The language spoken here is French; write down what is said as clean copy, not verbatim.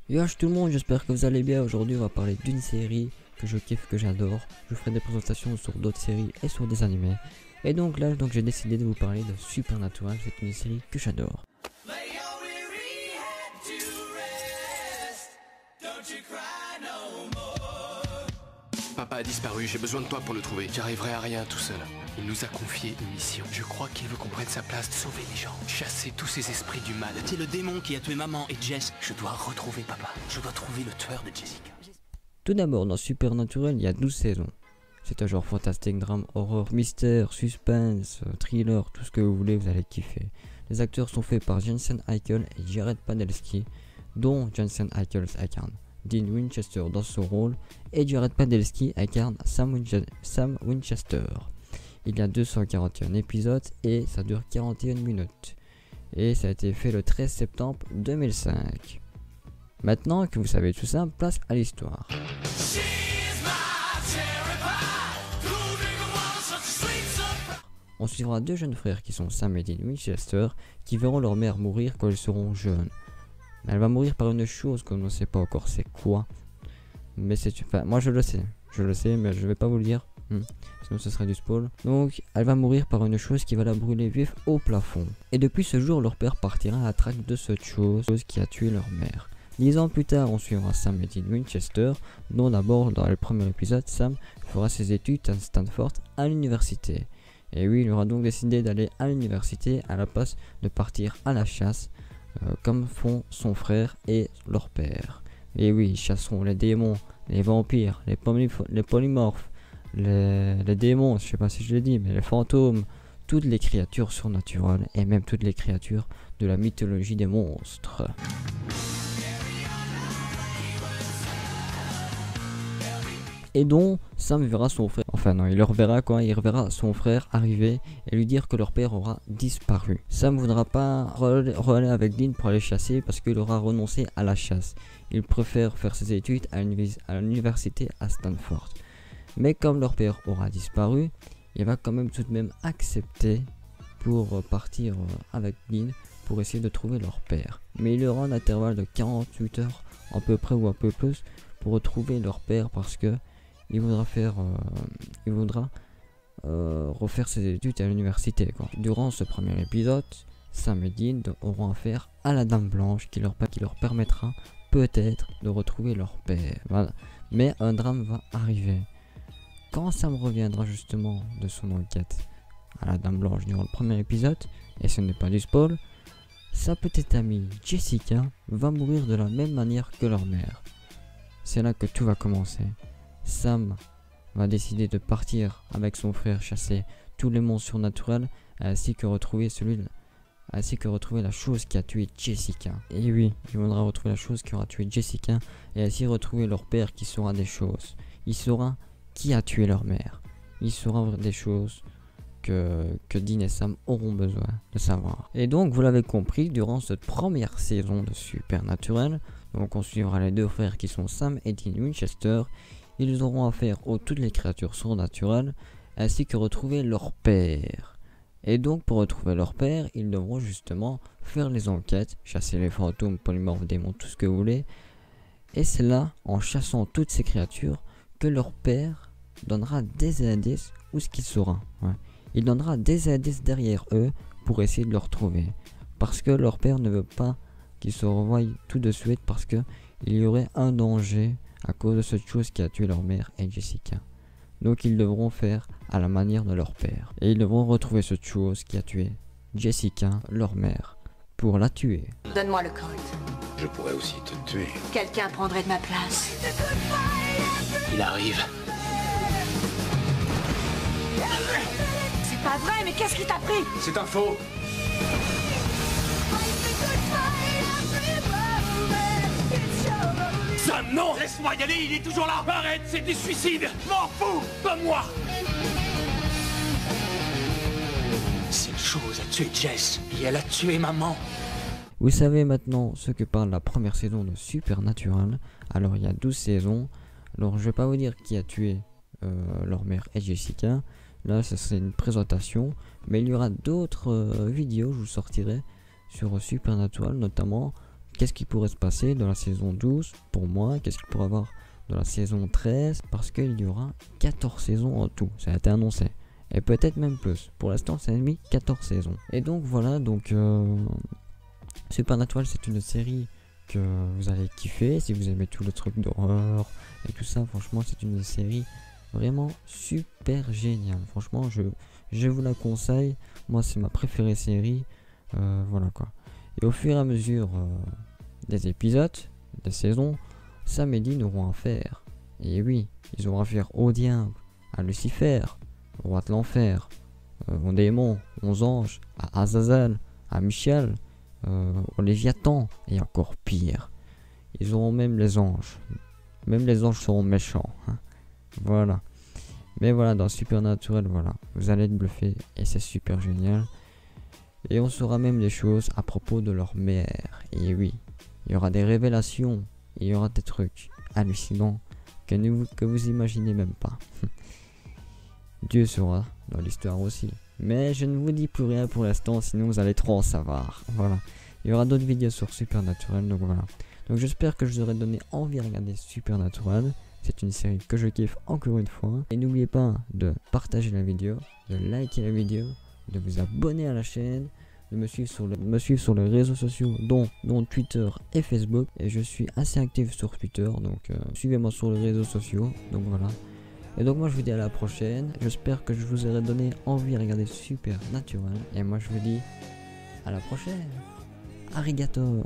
Yosh tout le monde, j'espère que vous allez bien. Aujourd'hui on va parler d'une série que je kiffe, que j'adore. Je ferai des présentations sur d'autres séries et sur des animés. Et donc là j'ai décidé de vous parler de Supernatural. C'est une série que j'adore. Papa a disparu, j'ai besoin de toi pour le trouver. J'arriverai à rien tout seul. Il nous a confié une mission. Je crois qu'il veut qu'on prenne sa place, sauver les gens, chasser tous ces esprits du mal. C'est le démon qui a tué maman et Jess. Je dois retrouver papa. Je dois trouver le tueur de Jessica. Tout d'abord, dans Supernatural, il y a 12 saisons. C'est un genre fantastique, drame, horreur, mystère, suspense, thriller, tout ce que vous voulez, vous allez kiffer. Les acteurs sont faits par Jensen Ackles et Jared Padalecki, dont Jensen Ackles incarne Dean Winchester dans son rôle et Jared Padalecki incarne Sam Winchester. Il y a 241 épisodes et ça dure 41 minutes. Et ça a été fait le 13 septembre 2005. Maintenant que vous savez tout ça, place à l'histoire. On suivra deux jeunes frères qui sont Sam et Dean Winchester qui verront leur mère mourir quand ils seront jeunes. Elle va mourir par une chose qu'on ne sait pas encore c'est quoi. Mais c'est... Enfin, moi je le sais, mais je vais pas vous le dire. Sinon ce serait du spoil. Donc elle va mourir par une chose qui va la brûler vif au plafond. Et depuis ce jour, leur père partira à la traque de cette chose qui a tué leur mère. 10 ans plus tard, on suivra Sam et Dean Winchester, dont d'abord dans le premier épisode, Sam fera ses études à Stanford à l'université. Et oui, il aura donc décidé d'aller à l'université à la place de partir à la chasse, comme font son frère et leur père. Et oui, ils chasseront les démons, les vampires, les polymorphes, les démons, je sais pas si je l'ai dit, mais les fantômes, toutes les créatures surnaturelles et même toutes les créatures de la mythologie des monstres. Et donc Sam verra son frère, enfin non, il reverra son frère arriver et lui dire que leur père aura disparu. Sam ne voudra pas aller avec Dean pour aller chasser parce qu'il aura renoncé à la chasse. Il préfère faire ses études à l'université à Stanford. Mais comme leur père aura disparu, il va quand même tout de même accepter pour partir avec Dean pour essayer de trouver leur père. Mais il y aura un intervalle de 48 heures à peu près ou un peu plus pour retrouver leur père parce que il voudra refaire ses études à l'université. Durant ce premier épisode, Sam et Dean auront affaire à la Dame Blanche qui leur permettra peut-être de retrouver leur père. Voilà. Mais un drame va arriver. Quand Sam reviendra justement de son enquête à la Dame Blanche durant le premier épisode, et ce n'est pas du spoil, sa petite amie Jessica va mourir de la même manière que leur mère. C'est là que tout va commencer. Sam va décider de partir avec son frère chasser tous les monstres surnaturels ainsi que retrouver la chose qui a tué Jessica. Et oui, il faudra retrouver la chose qui aura tué Jessica et ainsi retrouver leur père qui saura des choses. Il saura qui a tué leur mère. Il saura des choses que Dean et Sam auront besoin de savoir. Et donc vous l'avez compris, durant cette première saison de Supernatural, donc on suivra les deux frères qui sont Sam et Dean Winchester. Ils auront affaire aux toutes les créatures surnaturelles ainsi que retrouver leur père. Et donc pour retrouver leur père, ils devront justement faire les enquêtes, chasser les fantômes, polymorphes, démons, tout ce que vous voulez. Et c'est là, en chassant toutes ces créatures, que leur père donnera des indices où ce qu'il saura. Il donnera des indices derrière eux pour essayer de le retrouver. Parce que leur père ne veut pas qu'ils se revoient tout de suite parce que il y aurait un danger à cause de cette chose qui a tué leur mère et Jessica. Donc ils devront faire à la manière de leur père. Et ils devront retrouver cette chose qui a tué Jessica, leur mère, pour la tuer. Donne-moi le code. Je pourrais aussi te tuer. Quelqu'un prendrait de ma place. Il arrive. C'est pas vrai, mais qu'est-ce qui t'a pris? C'est un faux. Sam, non! Laisse-moi y aller, il est toujours là! Arrête, c'est du suicide! M'en fous! Pas moi! Cette chose a tué Jess et elle a tué maman. Vous savez maintenant ce que parle la première saison de Supernatural. Alors il y a 12 saisons. Alors je vais pas vous dire qui a tué leur mère et Jessica. Là c'est une présentation. Mais il y aura d'autres vidéos, je vous sortirai sur Supernatural notamment, qu'est-ce qui pourrait se passer dans la saison 12 pour moi, qu'est-ce qu'il pourrait y avoir dans la saison 13, parce qu'il y aura 14 saisons en tout, ça a été annoncé. Et peut-être même plus. Pour l'instant, c'est mis 14 saisons. Et donc voilà, donc Supernatural, c'est une série que vous allez kiffer si vous aimez tous les trucs d'horreur et tout ça. Franchement, c'est une série vraiment super géniale. Franchement, je vous la conseille. Moi, c'est ma préférée série. Voilà quoi. Et au fur et à mesure des épisodes, des saisons, Sam et Dean auront affaire. Et oui, ils auront affaire au diable, à Lucifer, au roi de l'enfer, aux démons, aux anges, à Azazel, à Michel, au Léviathan, et encore pire. Ils auront même les anges. Même les anges seront méchants. Hein. Voilà. Mais voilà, dans Supernatural, voilà, vous allez être bluffé et c'est super génial. Et on saura même des choses à propos de leur mère. Et oui, il y aura des révélations, il y aura des trucs hallucinants que vous imaginez même pas. Dieu sera dans l'histoire aussi. Mais je ne vous dis plus rien pour l'instant, sinon vous allez trop en savoir. Voilà. Il y aura d'autres vidéos sur Supernatural, donc voilà. Donc j'espère que je vous aurai donné envie de regarder Supernatural. C'est une série que je kiffe encore une fois. Et n'oubliez pas de partager la vidéo, de liker la vidéo, de vous abonner à la chaîne, de me suivre sur les réseaux sociaux, dont Twitter et Facebook. Et je suis assez actif sur Twitter, donc suivez-moi sur les réseaux sociaux. Donc voilà. Et donc moi je vous dis à la prochaine. J'espère que je vous aurai donné envie de regarder Supernatural. Et moi je vous dis à la prochaine. Arigato.